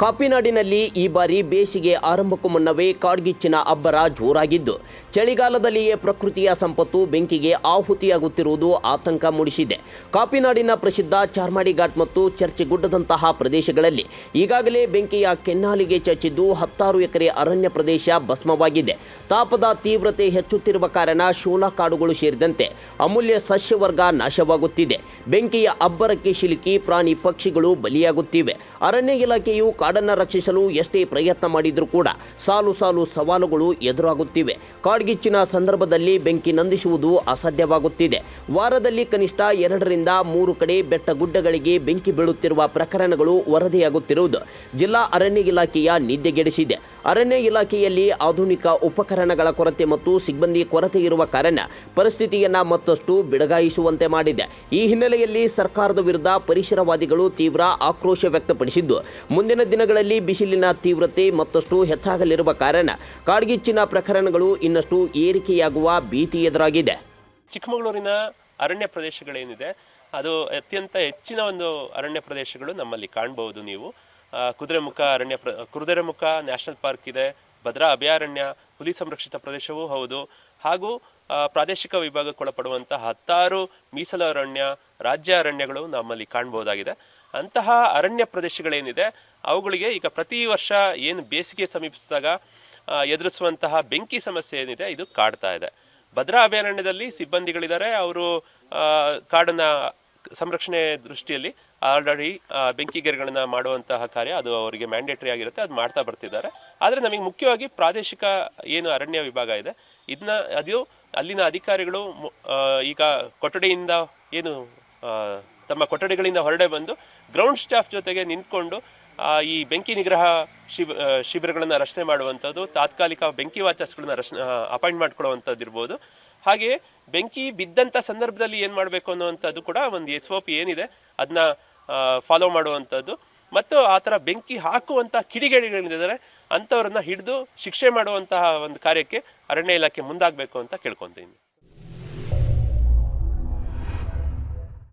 ಕಾಪಿನಾಡಿನಲ್ಲಿ ಈ ಬಾರಿ ಬೇಸಿಗೆ ಆರಂಭಕ್ಕೂ ಮುನ್ನವೇ ಕಾಡ್ಗಿಚ್ಚಿನ ಅಬ್ಬರ ಜೋರಾಗಿದ್ದು ಚಳಿಗಾಲದಲ್ಲಿಯೇ ಪ್ರಕೃತಿಯ ಸಂಪತ್ತು ಬೆಂಕಿಗೆ ಆಹುತಿಯಾಗುತ್ತಿರುವುದು ಆತಂಕ ಮೂಡಿಸಿದೆ. ಕಾಪಿನಾಡಿನ ಪ್ರಸಿದ್ಧ ಚಾರ್ಮಾಡಿ ಘಾಟ್ ಮತ್ತು ಚರ್ಚ್ ಗುಡ್ಡದಂತಹ ಪ್ರದೇಶಗಳಲ್ಲಿ ಈಗಾಗಲೇ ಬೆಂಕಿಯ ಕೆನ್ನಾಲಿಗೆ ಚಚ್ಚಿದ್ದು 10 ಎಕರೆ ಅರಣ್ಯ ಪ್ರದೇಶ ಭಸ್ಮವಾಗಿದೆ. ತಾಪದ ತೀವ್ರತೆ ಹೆಚ್ಚುತ್ತಿರುವ ಕಾರಣ ಶೋಲಾ ಕಾಡುಗಳು ಸೇರಿದಂತೆ ಅಮೂಲ್ಯ ಸಸ್ಯವರ್ಗ ನಾಶವಾಗುತ್ತಿದೆ. ಬೆಂಕಿಯ ಅಬ್ಬರಕ್ಕೆ ಸಿಲುಕಿ ಪ್ರಾಣಿ ಪಕ್ಷಿಗಳು ಬಲಿಯಾಗುತ್ತಿವೆ. ಅರಣ್ಯ ಇಲಾಖೆಯು ಕಾಡನ್ನು ರಕ್ಷಿಸಲು ಎಷ್ಟೇ ಪ್ರಯತ್ನ ಮಾಡಿದರೂ ಕೂಡ ಸಾಲು ಸವಾಲುಗಳು ಎದುರಾಗುತ್ತಿವೆ. ಕಾಡ್ಗಿಚ್ಚಿನ ಸಂದರ್ಭದಲ್ಲಿ ಬೆಂಕಿ ನಂದಿಸುವುದು ಅಸಾಧ್ಯವಾಗುತ್ತಿದೆ. ವಾರದಲ್ಲಿ ಕನಿಷ್ಠ 2 ರಿಂದ 3 ಕಡೆ ಬೆಟ್ಟಗುಡ್ಡಗಳಿಗೆ ಬೆಂಕಿ ಬೀಳುತ್ತಿರುವ ಪ್ರಕರಣಗಳು ವರದಿಯಾಗುತ್ತಿರುವುದು ಜಿಲ್ಲಾ ಅರಣ್ಯ ಇಲಾಖೆಯ ನಿದ್ದೆಗೆಡಿಸಿದೆ. ಅರಣ್ಯ ಇಲಾಖೆಯಲ್ಲಿ ಆಧುನಿಕ ಉಪಕರಣಗಳ ಕೊರತೆ ಮತ್ತು ಸಿಬ್ಬಂದಿ ಕೊರತೆ ಇರುವ ಕಾರಣ ಪರಿಸ್ಥಿತಿಯನ್ನು ಮತ್ತಷ್ಟು ಬಿಡಗಾಯಿಸುವಂತೆ ಮಾಡಿದೆ. ಈ ಹಿನ್ನೆಲೆಯಲ್ಲಿ ಸರ್ಕಾರದ ವಿರುದ್ಧ ಪರಿಸರವಾದಿಗಳು ತೀವ್ರ ಆಕ್ರೋಶ ವ್ಯಕ್ತಪಡಿಸಿದ್ದು ಮುಂದಿನ ದಿನಗಳಲ್ಲಿ ಬಿಸಿಲಿನ ತೀವ್ರತೆ ಮತ್ತಷ್ಟು ಹೆಚ್ಚಾಗಲಿರುವ ಕಾರಣ ಕಾಡ್ಗಿಚ್ಚಿನ ಪ್ರಕರಣಗಳು ಇನ್ನಷ್ಟು ಏರಿಕೆಯಾಗುವ ಭೀತಿ ಎದುರಾಗಿದೆ. ಚಿಕ್ಕಮಗಳೂರಿನ ಅರಣ್ಯ ಪ್ರದೇಶಗಳೇನಿದೆ ಅದು ಅತ್ಯಂತ ಹೆಚ್ಚಿನ ಒಂದು ಅರಣ್ಯ ಪ್ರದೇಶಗಳು ನಮ್ಮಲ್ಲಿ ಕಾಣಬಹುದು. ನೀವು ಕುದುರೆಮುಖ ನ್ಯಾಷನಲ್ ಪಾರ್ಕ್ ಇದೆ, ಭದ್ರಾ ಅಭಯಾರಣ್ಯ, ಹುಲಿ ಸಂರಕ್ಷಿತ ಪ್ರದೇಶವೂ ಹೌದು, ಹಾಗೂ ಪ್ರಾದೇಶಿಕ ವಿಭಾಗಕ್ಕೊಳಪಡುವಂತಹ 10 ಮೀಸಲು ಅರಣ್ಯ, ರಾಜ್ಯ ಅರಣ್ಯಗಳು ನಮ್ಮಲ್ಲಿ ಕಾಣಬಹುದಾಗಿದೆ. ಅಂತಹ ಅರಣ್ಯ ಪ್ರದೇಶಗಳೇನಿದೆ ಅವುಗಳಿಗೆ ಈಗ ಪ್ರತಿ ವರ್ಷ ಏನು ಬೇಸಿಗೆ ಸಮೀಪಿಸಿದಾಗ ಎದುರಿಸುವಂತಹ ಬೆಂಕಿ ಸಮಸ್ಯೆ ಏನಿದೆ ಇದು ಕಾಡ್ತಾ ಇದೆ. ಭದ್ರಾ ಅಭಯಾರಣ್ಯದಲ್ಲಿ ಸಿಬ್ಬಂದಿಗಳಿದ್ದಾರೆ, ಅವರು ಕಾಡನ್ನ ಸಂರಕ್ಷಣೆ ದೃಷ್ಟಿಯಲ್ಲಿ ಆಲ್ರೆಡಿ ಬೆಂಕಿಗೆರೆಗಳನ್ನ ಮಾಡುವಂತಹ ಕಾರ್ಯ ಅದು ಅವರಿಗೆ ಮ್ಯಾಂಡೇಟರಿ ಆಗಿರುತ್ತೆ, ಅದು ಮಾಡ್ತಾ ಬರ್ತಿದ್ದಾರೆ. ಆದರೆ ನಮಗೆ ಮುಖ್ಯವಾಗಿ ಪ್ರಾದೇಶಿಕ ಏನು ಅರಣ್ಯ ವಿಭಾಗ ಇದೆ ಅದು ಅಲ್ಲಿನ ಅಧಿಕಾರಿಗಳು ಈಗ ಕೊಠಡಿಯಿಂದ ಏನು ತಮ್ಮ ಕೊಠಡಿಗಳಿಂದ ಹೊರಡೆ ಬಂದು ಗ್ರೌಂಡ್ ಸ್ಟಾಫ್ ಜೊತೆಗೆ ನಿಂತ್ಕೊಂಡು ಈ ಬೆಂಕಿ ನಿಗ್ರಹ ಶಿಬಿರಗಳನ್ನು ರಚನೆ ಮಾಡುವಂಥದ್ದು, ತಾತ್ಕಾಲಿಕ ಬೆಂಕಿ ವಾಚರ್ಸ್ಗಳನ್ನ ಅಪಾಯಿಂಟ್ ಮಾಡ್ಕೊಳ್ಳುವಂಥದ್ದು ಇರ್ಬೋದು. ಹಾಗೆಯೇ ಬೆಂಕಿ ಬಿದ್ದಂಥ ಸಂದರ್ಭದಲ್ಲಿ ಏನು ಮಾಡಬೇಕು ಅನ್ನುವಂಥದ್ದು ಕೂಡ ಒಂದು SOP ಏನಿದೆ ಅದನ್ನ ಫಾಲೋ ಮಾಡುವಂಥದ್ದು, ಮತ್ತು ಆ ಥರ ಬೆಂಕಿ ಹಾಕುವಂಥ ಕಿಡಿಗೇಡಿಗಳಿದ್ದಾರೆ ಅಂಥವ್ರನ್ನ ಹಿಡಿದು ಶಿಕ್ಷೆ ಮಾಡುವಂತಹ ಒಂದು ಕಾರ್ಯಕ್ಕೆ ಅರಣ್ಯ ಇಲಾಖೆ ಮುಂದಾಗಬೇಕು ಅಂತ ಕೇಳ್ಕೊತೀನಿ.